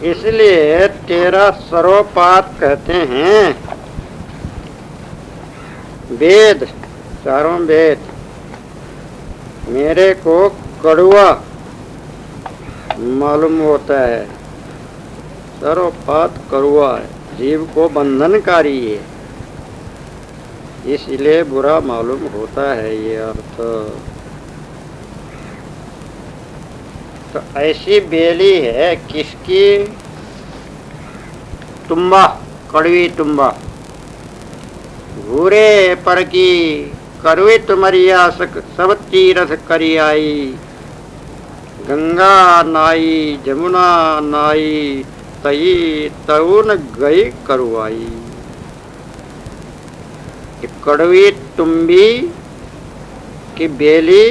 इसलिए तेरा सर्वपात कहते हैं। वेद, चारों वेद मेरे को कड़वा मालूम होता है। सर्वपात कड़वा है, जीव को बंधनकारी है, इसलिए बुरा मालूम होता है ये अर्थ। तो ऐसी बेली है किसकी? तुम्बा, कड़वी तुम्बा। घूरे पर की कड़वी तुमरिया सब तीरथ करी आई। गंगा नाई जमुना नाई तई तउन गई करुआई। कड़वी तुम्बी की बेली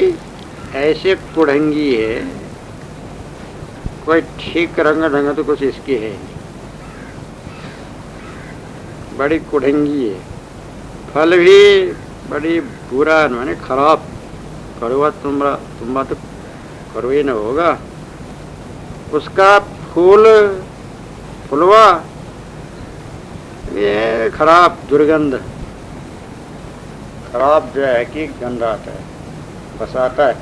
ऐसे कुढ़ंगी है, कोई ठीक रंग ढंग तो कुछ इसकी है नहीं, बड़ी कुढ़ंगी है। फल भी बड़ी बुरा है, माने खराब। कड़वा तुम्बा तो कड़वी न होगा। उसका फुलवा ये खराब, दुर्गंध, खराब जो है कि गंध आता है, बसाता है।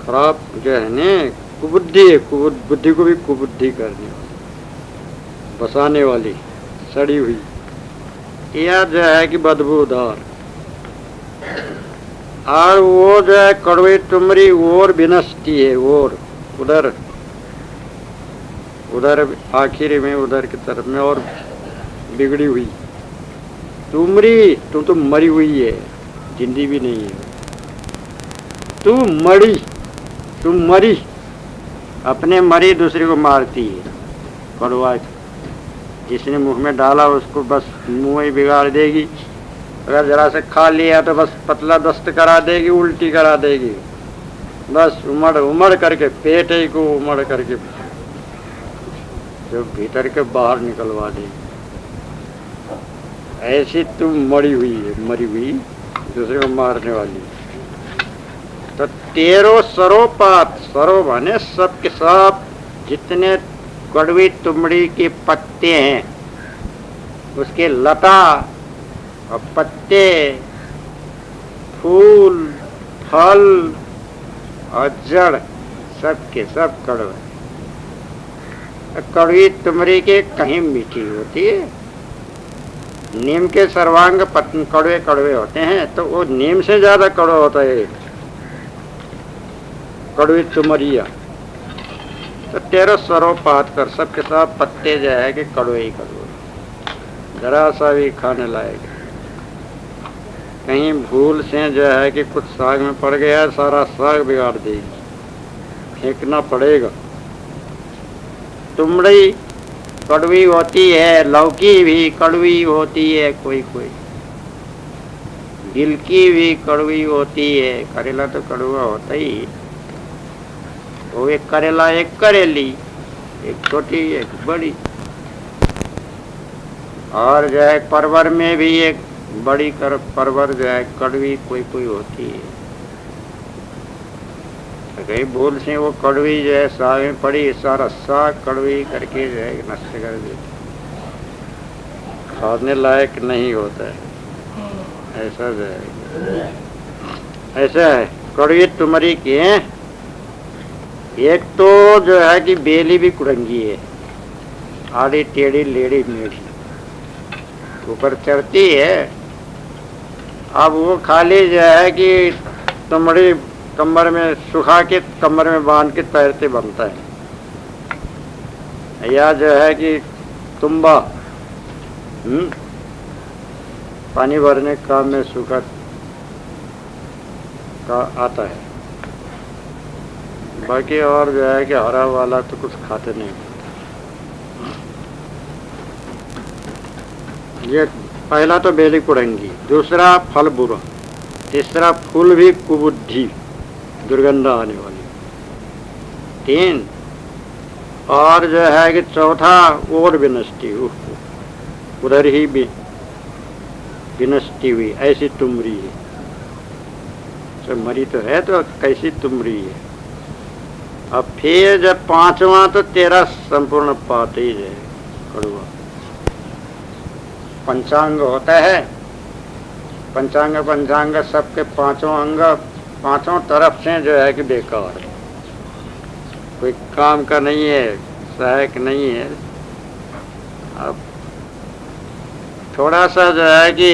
खराब जो है न, कुबुद्धि है, बुद्धि को भी कुबुद्धि करने वाली, बसाने वाली, सड़ी हुई। यह जो है कि बदबूदार। और वो जो है कड़वी तुमरी और विनष्टि है, और उधर आखिर में उधर की तरफ में और बिगड़ी हुई। तुमरी, तुम तो मरी हुई है, जिंदी भी नहीं है। तुम मरी, अपने मरी दूसरे को मारती है। कड़वा जिसने मुंह में डाला उसको बस मुंह ही बिगाड़ देगी। अगर जरा से खा लिया तो बस पतला दस्त करा देगी, उल्टी करा देगी। बस उमड़ करके पेट ही को उमड़ करके जो भीतर के बाहर निकलवा देगी। ऐसी तुम मरी हुई दूसरे को मारने वाली। तो तेरो सरोपात, सरो माने सब के सब जितने कड़वी तुमड़ी के पत्ते हैं, उसके लता और पत्ते, फूल, फल और जड़, सब के सब कड़वे। कड़वी तुमड़ी के कहीं मीठी होती है। नीम के सर्वांग कड़वे कड़वे होते हैं, तो वो नीम से ज्यादा कड़वा होता है कड़वी तुमरिया। तो तेरा सरोपात कर, सबके साथ पत्ते जो है कि कड़वे ही कड़वे, जरा सा भी खाने लायक। कहीं भूल से जो है कि कुछ साग में पड़ गया, सारा साग बिगाड़ देगी, फेंकना पड़ेगा। तुमड़ी कड़वी होती है, लौकी भी कड़वी होती है, कोई गिलकी भी कड़वी होती है। करेला तो कड़वा होता ही। वो एक करेला, एक करेली, एक छोटी एक बड़ी। और जो है परवर में भी एक बड़ी परवर जो है कड़वी कोई होती है। तो कहीं भूल से वो कड़वी जो है साग में पड़ी, सारा साग कड़वी करके जो है नष्ट कर देती, खाने लायक नहीं होता है। ऐसा जो है, ऐसा है कड़वी तुमरी की है। एक तो जो है कि बेली भी कुड़ंगी है, आड़ी टेढ़ी लेड़ी मेढ़ी, ऊपर चढ़ती है। अब वो खाली जो है कि तुमड़ी कमर में सुखा के कमर में बांध के तैरते बनता है, या जो है कि तुम्बा पानी भरने काम में सूखा का आता है। बाकी और जो है कि हरा वाला तो कुछ खाते नहीं। ये पहला तो बेली कुड़ंगी, दूसरा फल बुरा, तीसरा फूल भी कुबुद्धि, दुर्गंध आने वाली, 3 और जो है कि चौथा और विनष्टि, उधर ही भी विनष्टि हुई, ऐसी तुमरी है। सब मरी तो है तो कैसी तुमरी है। अब फिर जब पांचवा तो तेरा संपूर्ण पाते ही जाए कड़ुआ। पंचांग होता है, पंचांग पंचांग सबके पांचों अंग पांचों तरफ से जो है कि बेकार है, कोई काम का नहीं है, सहायक नहीं है। अब थोड़ा सा जो है कि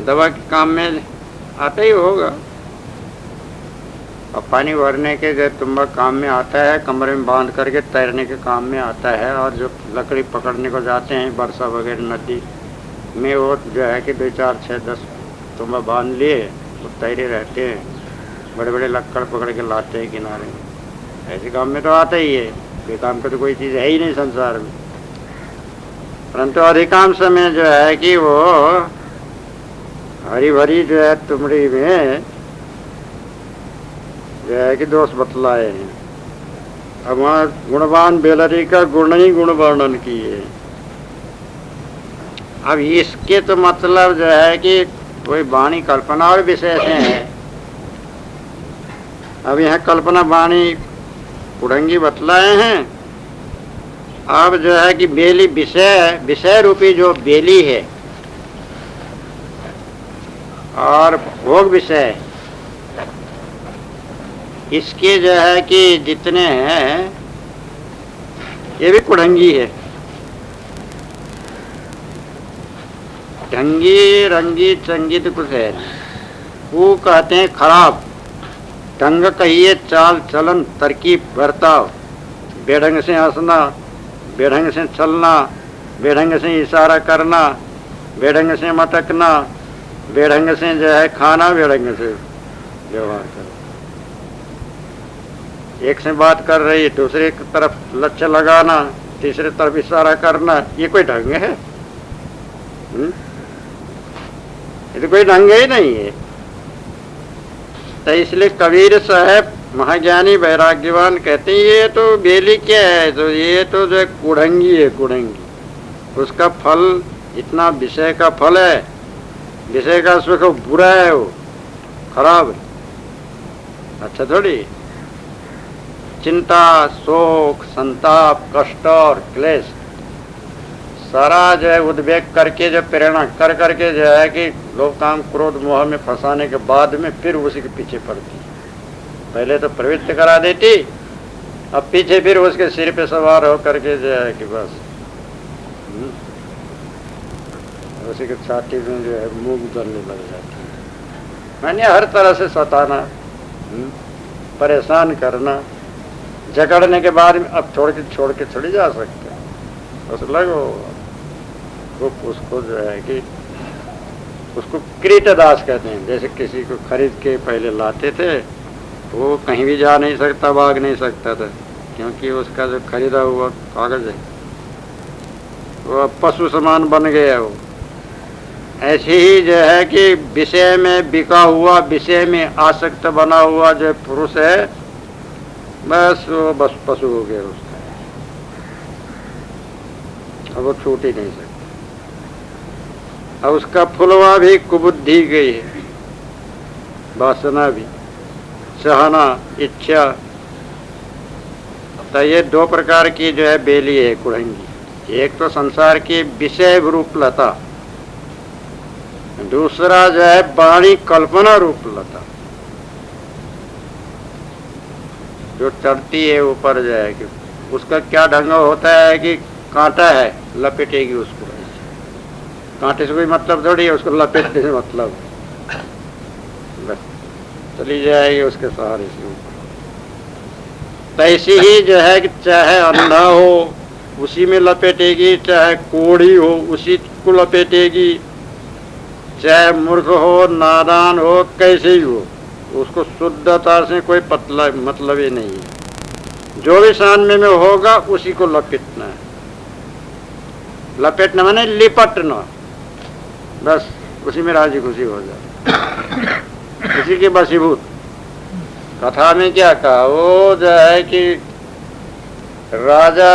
दवा के काम में आता ही होगा, और पानी भरने के जो तुम्बा काम में आता है, कमरे में बांध करके तैरने के काम में आता है, और जो लकड़ी पकड़ने को जाते हैं वर्षा वगैरह नदी में, वो जो है कि 2 4 6 10 तुम्बा बांध लिए वो तैरे रहते हैं, बड़े बड़े लक्कड़ पकड़ के लाते हैं किनारे में। ऐसे काम में तो आता ही है, बेकाम का तो कोई चीज़ है ही नहीं संसार में। परंतु अधिकांश समय जो है कि वो हरी भरी जो है तुमड़ी में जो है कि दोष बतलाए हैं। अब वहाँ गुणवान बेलरी का गुण ही गुण वर्णन किए। अब इसके तो मतलब जो है कि कोई वाणी कल्पना और विषय से है। अब यहाँ कल्पना वाणी कुढ़ंगी बतलाए हैं। अब जो है कि बेली विषय, विषय रूपी जो बेली है और भोग विषय, इसके जो है कि जितने हैं ये भी कुढ़ंगी है। ढंगी रंगी चंगी तो कुछ है, वो कहते हैं खराब। ढंग कहिए चाल चलन तरकीब बर्ताव, बेढंग से हंसना, बेढंग से चलना, बेढंग से इशारा करना, बेढंग से मटकना, बेढंग से जो है खाना, बेढंग से व्यवहार करना। एक से बात कर रही, दूसरे की तरफ लक्ष्य लगाना, तीसरे तरफ इशारा करना, ये कोई ढंग है? ये तो कोई ढंग ही नहीं है। तो इसलिए कबीर साहब महाज्ञानी वैराग्यवान कहते हैं ये तो बेली क्या है, तो ये तो जो कुढ़ंगी है, कुढ़ंगी। उसका फल इतना विषय का फल है, विषय का सुख बुरा है, वो खराब है, अच्छा थोड़ी। चिंता, शोक, संताप, कष्ट और क्लेश सारा जो है उद्वेग करके जो प्रेरणा कर करके जो है कि लोभ काम क्रोध मोह में फंसाने के बाद में फिर उसी के पीछे पड़ती। पहले तो प्रवृत्ति करा देती, अब पीछे फिर उसके सिर पे सवार हो करके जो है कि बस उसी के छाती में जो है मूंग उतरने लग जाती। मैंने हर तरह से सताना, परेशान करना, जकड़ने के बाद में अब छोड़ के थोड़ी जा सकते हैं। बस लगो उसको जो है कि उसको क्रीटदास कहते हैं। जैसे किसी को खरीद के पहले लाते थे, वो कहीं भी जा नहीं सकता, भाग नहीं सकता था, क्योंकि उसका जो खरीदा हुआ कागज है वो अब पशु समान बन गया। वो ऐसे ही जो है कि विषय में बिका हुआ, विषय में आसक्त बना हुआ जो पुरुष है, बस वो बस पशु हो गया उसका, अब वो छूट ही नहीं सकता। अब उसका फुलवा भी कुबुद्धि गई है, वासना भी, सहना, इच्छा। तो ये 2 प्रकार की जो है बेली है कुढ़ंगी। एक तो संसार की विषय रूप लता, दूसरा जो है वाणी कल्पना रूप लता जो चढ़ती है ऊपर जो है कि उसका क्या ढंग होता है कि कांटा है, लपेटेगी उसको। कांटे से कोई मतलब थोड़ी है, उसको लपेटने से मतलब, बस चली जाएगी उसके सहारे से ऊपर। तो ऐसी ही जो है कि चाहे अंधा हो उसी में लपेटेगी, चाहे कोढ़ी हो उसी को लपेटेगी, चाहे मूर्ख हो, नादान हो, कैसे ही हो, उसको शुद्धता से कोई मतलब ही नहीं है। जो भी सामने में होगा उसी को लपेटना है। लपेटना माने लिपटना, बस उसी में राजी खुशी हो जाए, उसी के बसीभूत। कथा में क्या कहा, वो जो है कि राजा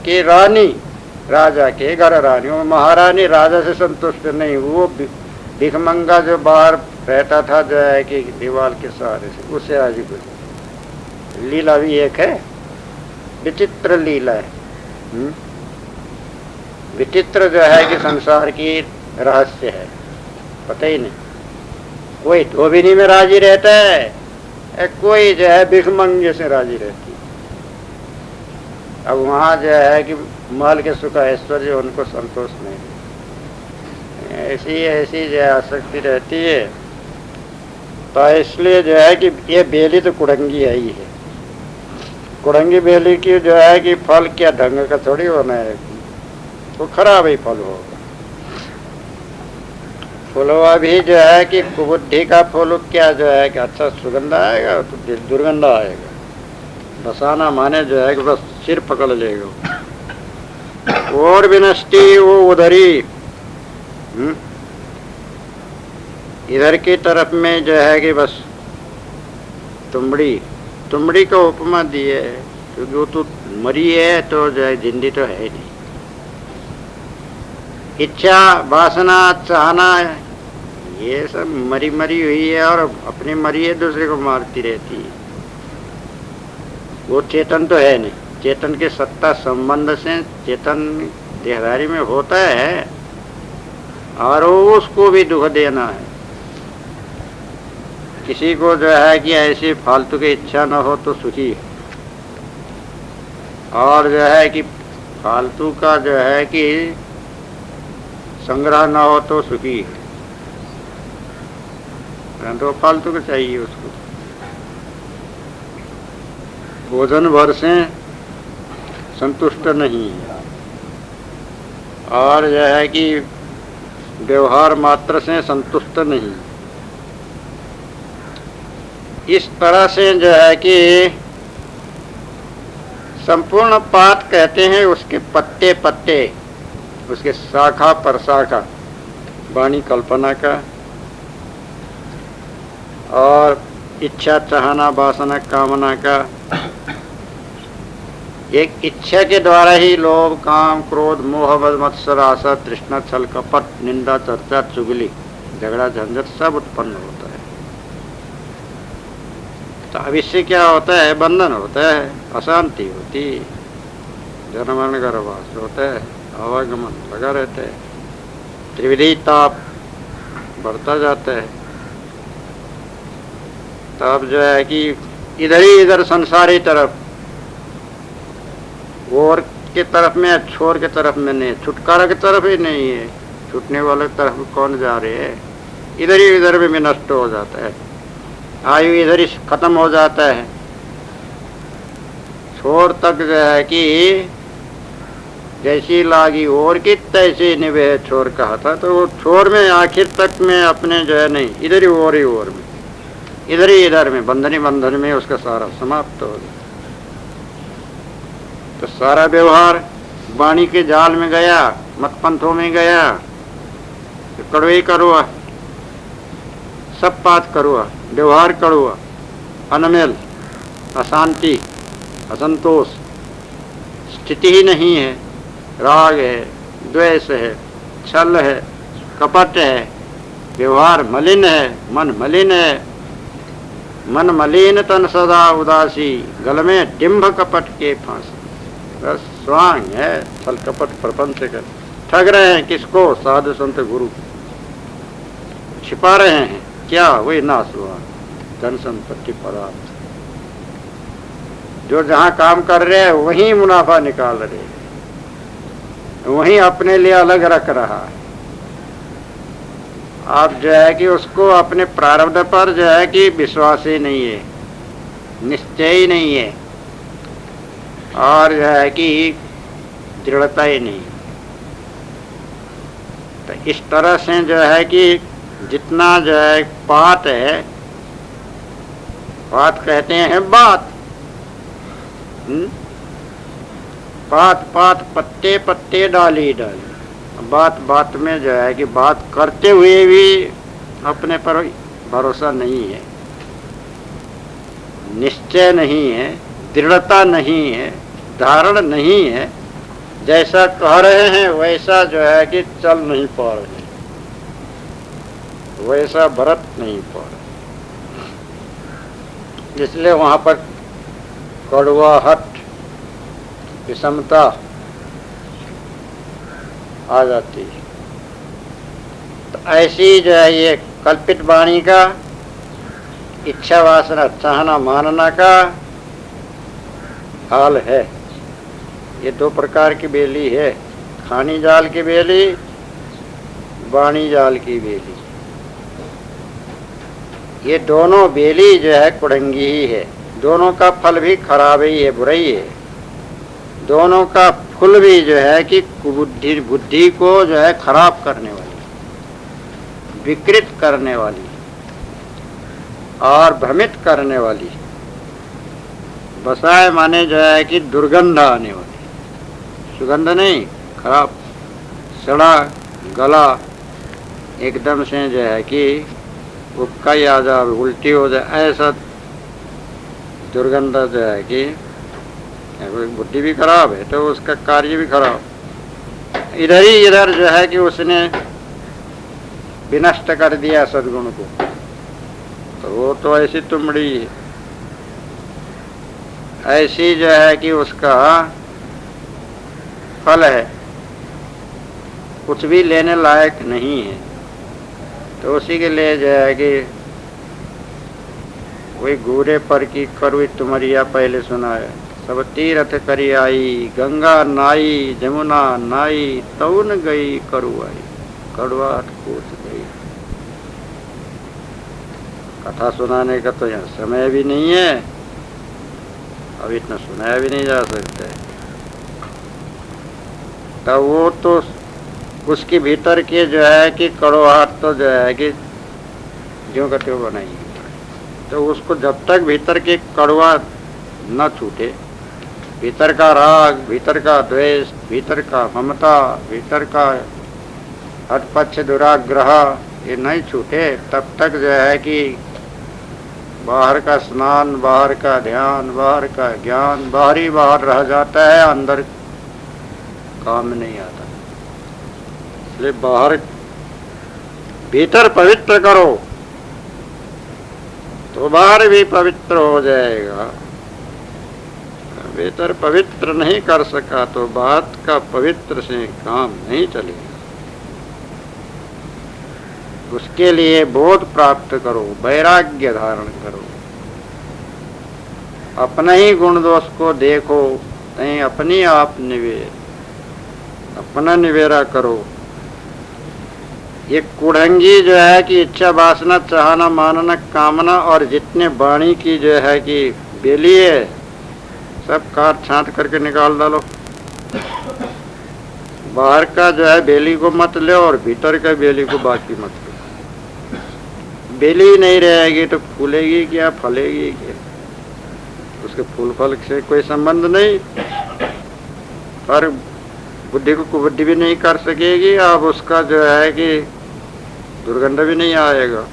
की रानी, राजा के घर रानी, वो महारानी राजा से संतुष्ट नहीं, वो भिखमंगा जो बाहर रहता था जो है कि दीवार के सहारे से, उससे राजी खुशी। लीला भी एक है, विचित्र लीला है। विचित्र जो है कि संसार की रहस्य है, पता ही नहीं। कोई धोबिनी में राजी रहता है, कोई जो है भिखमंगे से राजी रहती है। अब वहाँ जो है कि महल के सुख ऐश्वर्य उनको संतोष नहीं, ऐसी ऐसी जो है आसक्ति रहती है। तो इसलिए जो है कि ये बेली तो कुड़ंगी है ही है। कुड़ंगी बेली की जो है कि फल क्या ढंग का थोड़ी होना है, तो खराब ही फल होगा। फुलवा भी जो है कि कुबुद्धि का फूल क्या जो है कि अच्छा सुगंध आएगा तो दुर्गंध आएगा। बसाना माने जो है कि बस सिर पकड़ लेगा। और विनष्टि वो उधरी, इधर की तरफ में जो है कि बस तुमड़ी का उपमा दिए, क्योंकि वो तो मरी है तो जो है जिंदी तो है नहीं। इच्छा वासना चाहना ये सब मरी हुई है और अपनी मरी है दूसरे को मारती रहती है। वो चेतन तो है नहीं। चेतन के सत्ता संबंध से चेतन देहधारी में होता है और उसको भी दुख देना है। किसी को जो है कि ऐसी फालतू की इच्छा न हो तो सुखी है, और जो है कि फालतू का जो है कि संग्रह न हो तो सुखी है। तो फालतू को चाहिए उसको। भोजन भर से संतुष्ट नहीं है, और यह है कि व्यवहार मात्र से संतुष्ट नहीं। इस तरह से जो है कि संपूर्ण पात कहते हैं उसके पत्ते पत्ते, उसके शाखा पर शाखा, वाणी कल्पना का और इच्छा चाहना वासना कामना का। एक इच्छा के द्वारा ही लोभ काम क्रोध मोह मद मत्सर आशा तृष्णा छल कपट निंदा चर्चा चुगली झगड़ा झंझट सब उत्पन्न होता है। तो अब इससे क्या होता है, बंधन होता है, अशांति होती, जन्म मरण गर्भवास होता है, आवागमन लगा रहता है, त्रिविधि ताप बढ़ता जाता है। तब जो है कि इधर ही इधर संसारी तरफ, और के तरफ में छोर के तरफ में नहीं, छुटकारा की तरफ ही नहीं है। छूटने वाले तरफ कौन जा रहे हैं, इधर ही इधर में नष्ट हो जाता है। आयु इधर ही खत्म हो जाता है। छोर तक जो है कि जैसी लागी और की तैसी निभे छोर कहा था, तो वो छोर में आखिर तक में अपने जो है नहीं, इधर ही और में, इधर ही इधर में, बंधनी बंधन में उसका सारा समाप्त हो गया। तो सारा व्यवहार वाणी के जाल में गया, मतपंथों में गया, तो कड़वे करुआ, सब बात करुआ, व्यवहार करुआ, अनमेल, अशांति, असंतोष, स्थिति ही नहीं है, राग है, द्वेष है, छल है, कपट है, व्यवहार मलिन है, मन मलिन है, मन मलिन तन सदा उदासी, गल में डिम्भ कपट के फांसी। बस स्वांग है, छल कपट प्रपंच कर ठग रहे हैं किसको, साधु संत गुरु, छिपा रहे हैं क्या, वही नाश हुआ धन संपत्ति पदार्थ। जो जहां काम कर रहे हैं वहीं मुनाफा निकाल रहे हैं, वहीं अपने लिए अलग रख रहा है। आप जो है कि उसको अपने प्रारब्ध पर जो है कि विश्वास ही नहीं है, निश्चय ही नहीं है, और जो है कि दृढ़ता ही नहीं। तो इस तरह से जो है कि जितना जो है पात है, पात कहते हैं बात, पात पात पत्ते पत्ते डाली डाली। बात बात में जो है कि बात करते हुए भी अपने पर भरोसा नहीं है, निश्चय नहीं है, दृढ़ता नहीं है, धारण नहीं है। जैसा कह रहे हैं वैसा जो है कि चल नहीं पा रहे, वैसा बरत नहीं पा रहे। इसलिए वहां पर कड़वाहट, विषमता आ जाती है। तो ऐसी जो है ये कल्पित वाणी का, इच्छा वासना चाहना मानना का हाल है। ये दो प्रकार की बेली है, खानी जाल की बेली, वाणी जाल की बेली। ये दोनों बेली जो है कुड़ंगी ही है। दोनों का फल भी खराब ही है, बुराई है। दोनों का फूल भी जो है कि बुद्धि को जो है खराब करने वाली, विकृत करने वाली और भ्रमित करने वाली। बसाए माने जो है कि दुर्गंध आने वाली, सुगंध नहीं, खराब, सड़ा गला एकदम से जो है कि उपका ही आ जाए, उल्टी हो जाए, ऐसा दुर्गंध जो है कि बुद्धि भी खराब है तो उसका कार्य भी खराब। इधर ही इधर जो है कि उसने विनष्ट कर दिया सद्गुण को, तो वो तो ऐसी तुमड़ी है, ऐसी जो है कि उसका फल है, कुछ भी लेने लायक नहीं है। तो उसी के लिए जो है कि वही घूरे पर की करुई तुमरिया पहले सुना है। सब तीर्थ करी आई, गंगा नाई, जमुना नाई, तउन गई करुआई, कड़वाहट कोस गई। कथा सुनाने का तो यहाँ समय भी नहीं है, अब इतना सुनाया भी नहीं जा सकता है। तो वो तो उसके भीतर के जो है कि कड़वाहट तो जो है कि ज्यों का त्यों बनाएंगे। तो उसको जब तक भीतर के कड़वा न छूटे, भीतर का राग, भीतर का द्वेष, भीतर का ममता, भीतर का हठपक्ष दुराग्रह ये नहीं छूटे, तब तक जो है कि बाहर का स्नान, बाहर का ध्यान, बाहर का ज्ञान बाहर रह जाता है, अंदर काम नहीं आता। इसलिए बाहर भीतर पवित्र करो तो बाहर भी पवित्र हो जाएगा। भीतर पवित्र नहीं कर सका तो बात का पवित्र से काम नहीं चलेगा। उसके लिए बोध प्राप्त करो, वैराग्य धारण करो, अपने ही गुण दोष को देखो, कहीं अपनी आप अपना निवेरा करो। ये कुड़ंगी जो है कि इच्छा वासना चाहना मानना कामना और जितने वाणी की जो है कि बेली है, सब काट छांट करके निकाल डालो। बाहर का जो है बेली को मत लो और भीतर का बेली को बाकी मत लो। बेली नहीं रहेगी तो फूलेगी क्या, फलेगी क्या? उसके फूल फल से कोई संबंध नहीं, और बुद्धि को कुबुद्धि भी नहीं कर सकेगी। अब उसका जो है कि दुर्गंध भी नहीं आएगा।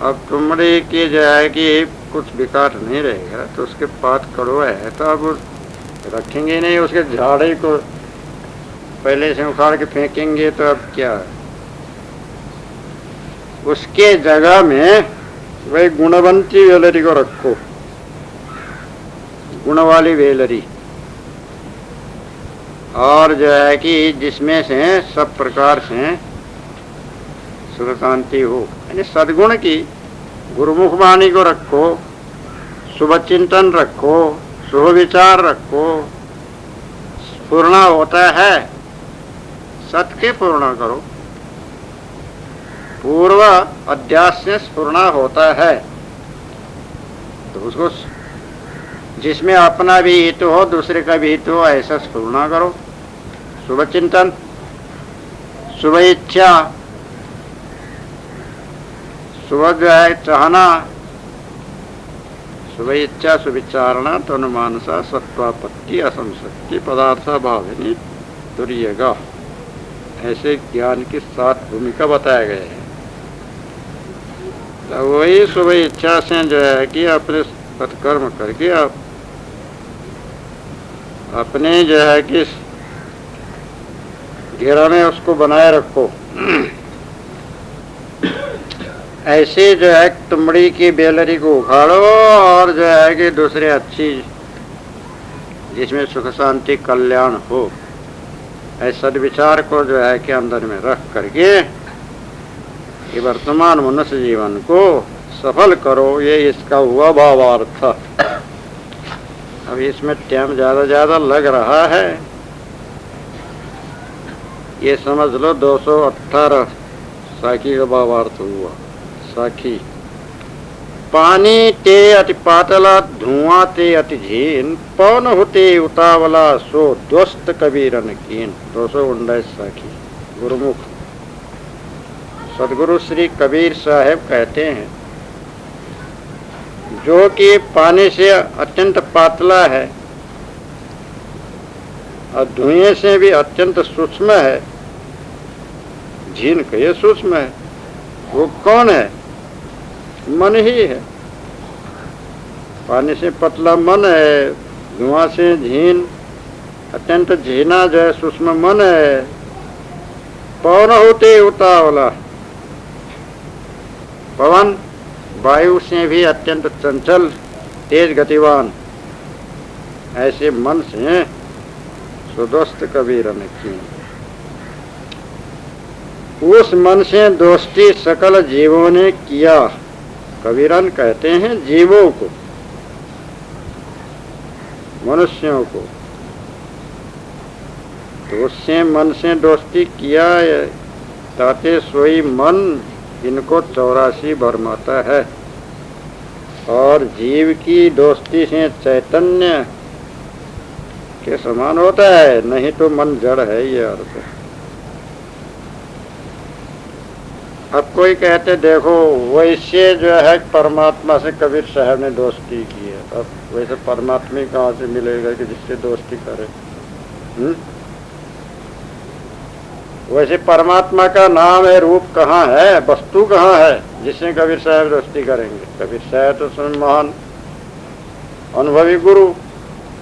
अब तुमड़ी की जो है कि कुछ विकार नहीं रहेगा, तो उसके पात कड़वा है तो अब रखेंगे नहीं, उसके झाड़े को पहले से उखाड़ के फेंकेंगे तो अब क्या है? उसके जगह में वही गुणवंती वेलरी को रखो, गुण वाली वेलरी, और जो है कि जिसमें से सब प्रकार से सुख शांति हो, यानी सद्गुण की गुरुमुख वाणी को रखो, शुभ चिंतन रखो, शुभ विचार रखो। पूर्ण होता है सत के पूर्ण करो, पूर्व अध्यास से स्फुरना होता है, तो उसको जिसमें अपना भी हित हो दूसरे का भी हित हो ऐसा स्फुरना करो। शुभ चिंतन, शुभ इच्छा, शुभ जो है चाहना, शुभ इच्छा सुविचारणा तनुमानसा सत्वापत्ति असंशक्ति पदार्था भाविनी तुर्यगा, ऐसे ज्ञान की 7 भूमिका बताया गया है। तो वही शुभ इच्छा से जो है कि अपने सत्कर्म करके आप अपने जो है कि घेरा में उसको बनाए रखो। ऐसे जो है तुमड़ी की बेलरी को उखाड़ो और जो है कि दूसरे अच्छी जिसमें सुख शांति कल्याण हो, ऐसा विचार को जो है कि अंदर में रख करके ये वर्तमान मनुष्य जीवन को सफल करो। ये इसका हुआ भावार्थ। अब इसमें टाइम ज्यादा लग रहा है, ये समझ लो 218 साखी का भावार्थ हुआ। साखी पानी ते अति पातला, धुआं ते अति झीन, पवन होते उतावला, सो दोस्त कबीरन कीन। 219 साखी। गुरुमुख सदगुरु श्री कबीर साहब कहते हैं, जो कि पानी से अत्यंत पातला है और धुएं से भी अत्यंत सूक्ष्म है, झीन कहिए सूक्ष्म है, वो कौन है? मन ही है। पानी से पतला मन है, धुआं से झीन अत्यंत झीना जो है सूक्ष्म मन है, पवन होते उतावला, पवन वायु से भी अत्यंत चंचल तेज गतिवान, ऐसे मन से सुदोस्त कबीर ने की। उस मन से दोस्ती सकल जीवों ने किया। कबीरन कहते हैं जीवों को, मनुष्यों को। तो उससे मन से दोस्ती किया, ताते सोई मन इनको 84 भरमाता है। और जीव की दोस्ती से चैतन्य के समान होता है, नहीं तो मन जड़ है, ये अर्थ है। अब कोई कहते देखो वैसे जो है परमात्मा से कबीर साहब ने दोस्ती की है, अब वैसे परमात्मा कहाँ से मिलेगा कि जिससे दोस्ती करे? वैसे परमात्मा का नाम है, रूप कहाँ है, वस्तु कहाँ है जिससे कबीर साहब दोस्ती करेंगे? कबीर साहब तो स्वयं महान अनुभवी गुरु,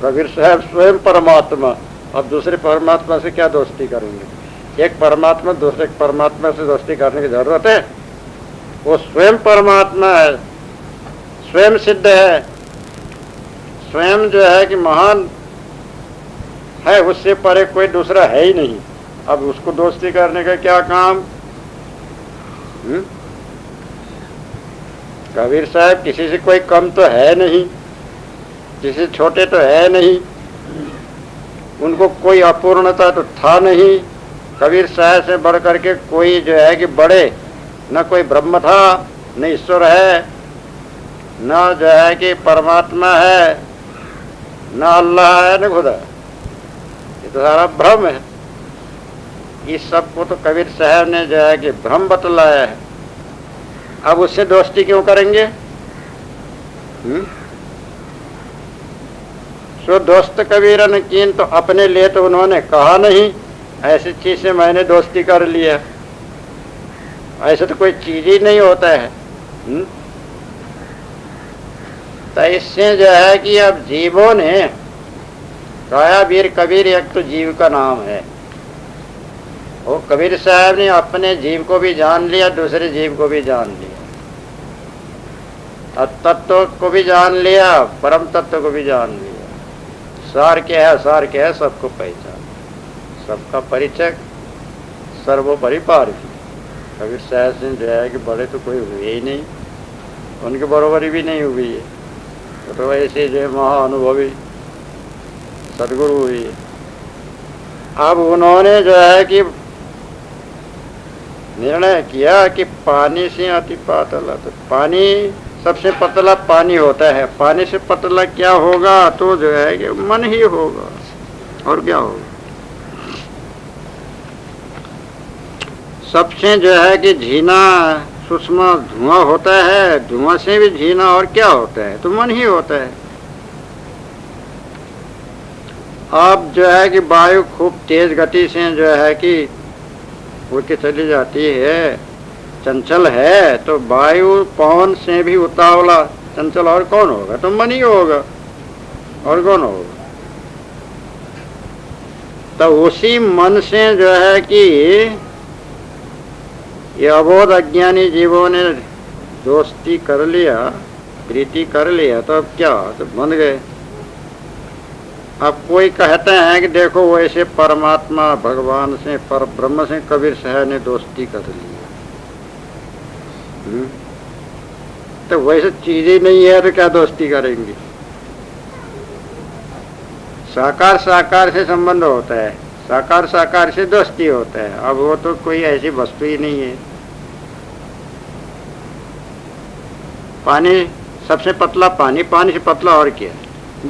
कबीर साहब स्वयं परमात्मा, अब दूसरे परमात्मा से क्या दोस्ती करेंगे? एक परमात्मा दूसरे परमात्मा से दोस्ती करने की जरूरत है? वो स्वयं परमात्मा है, स्वयं सिद्ध है, स्वयं जो है कि महान है, उससे परे कोई दूसरा है ही नहीं। अब उसको दोस्ती करने का क्या काम? कबीर साहब किसी से कोई कम तो है नहीं, किसी से छोटे तो है नहीं, उनको कोई अपूर्णता तो था नहीं। कबीर साहब से बढ़ करके कोई जो है कि बड़े, न कोई ब्रह्म था, न ईश्वर है, न जो है कि परमात्मा है, न अल्लाह है, न खुदा। ये तो सारा भ्रम है। इस सब को तो कबीर साहब ने जो है कि भ्रम बतलाया है। अब उससे दोस्ती क्यों करेंगे? सो दोस्त कबीर ने कीन, तो अपने लिए तो उन्होंने कहा नहीं ऐसी चीज से मैंने दोस्ती कर लिया, ऐसा तो कोई चीज ही नहीं होता है। तो इससे जो है कि अब जीवों ने कहा, वीर कबीर एक तो जीव का नाम है, और कबीर साहब ने अपने जीव को भी जान लिया, दूसरे जीव को भी जान लिया, और तत्व को भी जान लिया, परम तत्व को भी जान लिया। सार क्या है, सार क्या है, सबको पहचान, सबका परिचय सर्वोपरि पार की। कबीर साहब से जो है कि बड़े तो कोई हुए ही नहीं, उनके बरोबरी भी नहीं हुई है। तो ऐसे जो महाअनुभवी सदगुरु हुई। अब उन्होंने जो है कि निर्णय किया कि पानी से अति पातला, तो पानी सबसे पतला पानी होता है, पानी से पतला क्या होगा? तो जो है कि मन ही होगा, और क्या होगा? सबसे जो है कि झीना सूक्ष्म धुआं होता है, धुआं से भी झीना और क्या होता है? तो मन ही होता है। अब जो है कि वायु खूब तेज गति से जो है कि उड़ के चली जाती है, चंचल है, तो वायु पवन से भी उतावला चंचल और कौन होगा? तो मन ही होगा, और कौन होगा? तो उसी मन से जो है कि ये अबोध अज्ञानी जीवों ने दोस्ती कर लिया, प्रीति कर लिया, तो अब क्या, तो बंध गए। अब कोई कहते हैं कि देखो वैसे परमात्मा भगवान से, पर ब्रह्म से कबीर साहब ने दोस्ती कर ली। तो वैसे चीज ही नहीं है तो क्या दोस्ती करेंगे। साकार साकार से संबंध होता है, साकार साकार से दोस्ती होता है। अब वो तो कोई ऐसी वस्तु ही नहीं है। पानी सबसे पतला पानी, पानी से पतला और क्या है,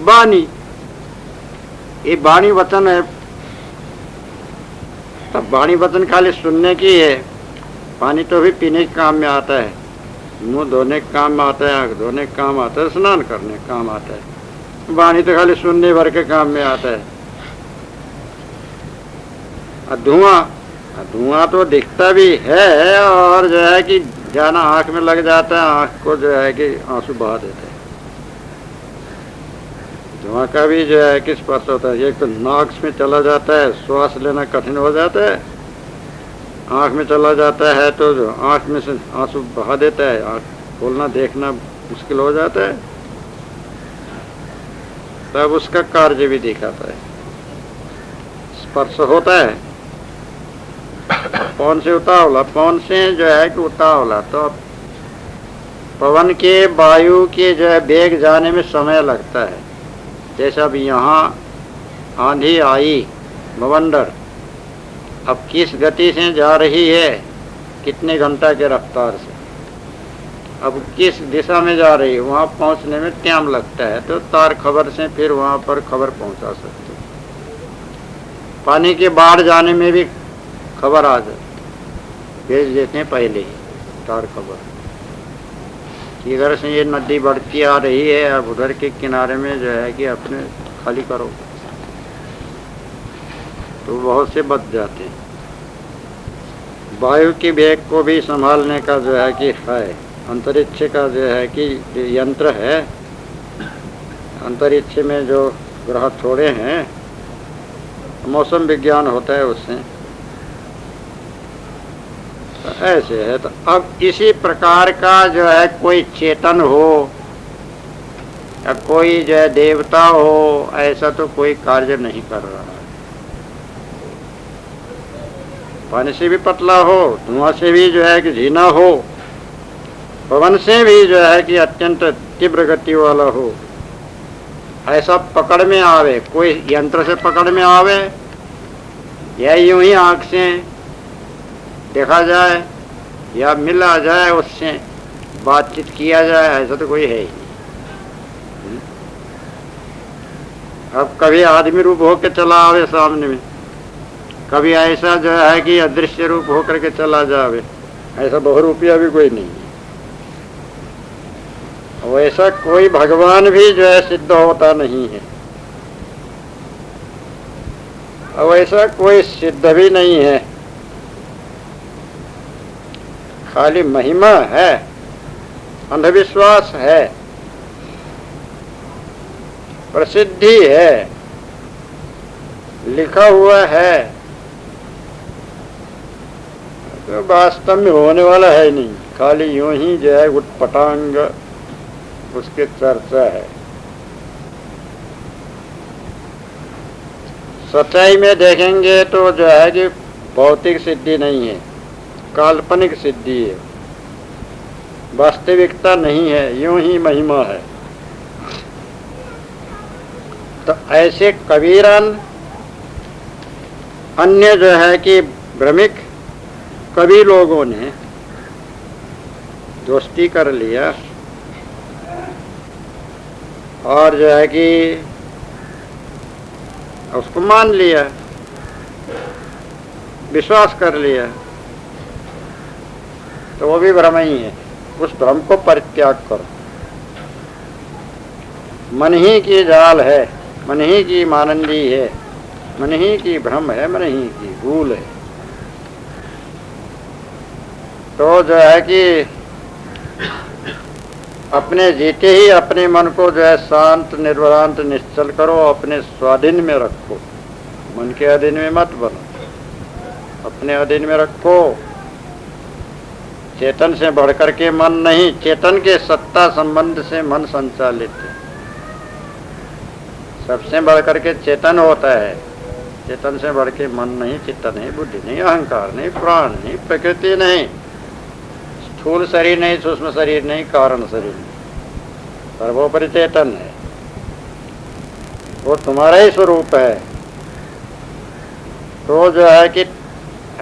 बानी। ये वाणी वचन है, तब वाणी वचन खाली सुनने की है। पानी तो भी पीने के काम में आता है, मुंह धोने के काम में आता है, आंख धोने के काम आता है, स्नान करने के काम आता है। वाणी तो खाली सुनने भर के काम में आता है। और धुआं तो दिखता भी है, और जो है कि जाना आंख में लग जाता है, आंख को जो है कि आंसू बहा देता है। धुआं का भी जो है कि स्पर्श होता है। एक तो नाक में चला जाता है, श्वास लेना कठिन हो जाता है। आंख में चला जाता है तो जो आंख में से आंसू बहा देता है, आंख खोलना देखना मुश्किल हो जाता है। तब उसका कार्य भी दिखाता है। स्पर्श होता है पवन से उतावला, पवन से जो है कि उतावला, तो पवन के वायु के जो है वेग जाने में समय लगता है। जैसे अब यहाँ आंधी आई बवंडर, अब किस गति से जा रही है, कितने घंटा के रफ्तार से, अब किस दिशा में जा रही है, वहाँ पहुँचने में टाइम लगता है। तो तार खबर से फिर वहाँ पर खबर पहुँचा सकते। पानी के बाढ़ जाने में भी खबर आ जाए, भेज देते हैं पहले ही तार खबर कि इधर से ये नदी बढ़ती आ रही है, अब उधर के किनारे में जो है कि अपने खाली करो, तो बहुत से बच जाते हैं। वायु के वेग को भी संभालने का जो है कि है, अंतरिक्ष का जो है कि यंत्र है। अंतरिक्ष में जो ग्रह छोड़े हैं, मौसम विज्ञान होता है उससे, तो ऐसे है। तो अब इसी प्रकार का जो है कोई चेतन हो या कोई जो है देवता हो, ऐसा तो कोई कार्य नहीं कर रहा है। पानी से भी पतला हो, धुआं से भी जो है कि झीना हो, पवन से भी जो है कि अत्यंत तीव्र गति वाला हो, ऐसा पकड़ में आवे, कोई यंत्र से पकड़ में आवे या यूं ही आंख से देखा जाए या मिला जाए, उससे बातचीत किया जाए, ऐसा तो कोई है ही नहीं। अब कभी आदमी रूप होकर चला आवे सामने में, कभी ऐसा जो है कि अदृश्य रूप होकर के चला जावे, ऐसा बहुरूपिया भी कोई नहीं है। वैसा कोई भगवान भी जो है सिद्ध होता नहीं है, और वैसा कोई सिद्ध भी नहीं है। खाली महिमा है, अंधविश्वास है, प्रसिद्धि है, लिखा हुआ है, तो वास्तव में होने वाला है नहीं। खाली यूं ही जो है उटपटांग उसकी चर्चा है। सच्चाई में देखेंगे तो जो है कि भौतिक सिद्धि नहीं है, काल्पनिक सिद्धि है, वास्तविकता नहीं है, यूं ही महिमा है। तो ऐसे कबीरन अन्य जो है कि भ्रमिक कभी लोगों ने दोस्ती कर लिया और जो है कि उसको मान लिया, विश्वास कर लिया, तो वो भी भ्रम ही है। उस भ्रम को परित्याग करो। मन ही की जाल है, मन ही की मानंदी है, मन ही की भ्रम है, मन ही की भूल है। तो जो है कि अपने जीते ही अपने मन को जो है शांत निर्भरांत निश्चल करो, अपने स्वाधीन में रखो, मन के अधीन में मत बनो, अपने अधीन में रखो। चेतन से बढ़कर के मन नहीं, चेतन के सत्ता संबंध से मन संचालित है। सबसे बढ़कर के चेतन होता है, चेतन से बढ़ के मन नहीं, चित्त नहीं, बुद्धि नहीं, अहंकार नहीं, प्राण नहीं, प्रकृति नहीं, स्थूल शरीर नहीं, सूक्ष्म शरीर नहीं, कारण शरीर नहीं, सर्वोपरि चेतन है। वो तुम्हारा ही स्वरूप है। तो जो है कि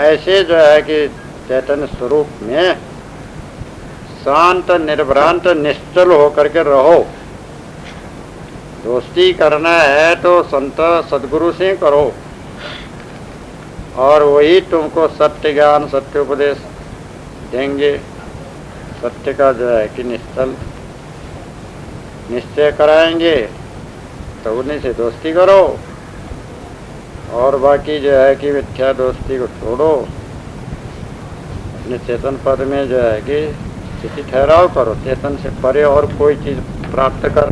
ऐसे जो है कि चैतन्य स्वरूप में शांत, निर्भ्रांत, निश्चल होकर के रहो। दोस्ती करना है तो संत सदगुरु से करो, और वही तुमको सत्य ज्ञान, सत्य उपदेश देंगे। सत्य का जो है कि निश्चय कराएंगे, तो उन्हीं से दोस्ती करो, और बाकी जो है कि मिथ्या दोस्ती को छोड़ो। अपने चेतन पद में जो है कि स्थिति ठहराव करो, चेतन से परे और कोई चीज़ प्राप्त कर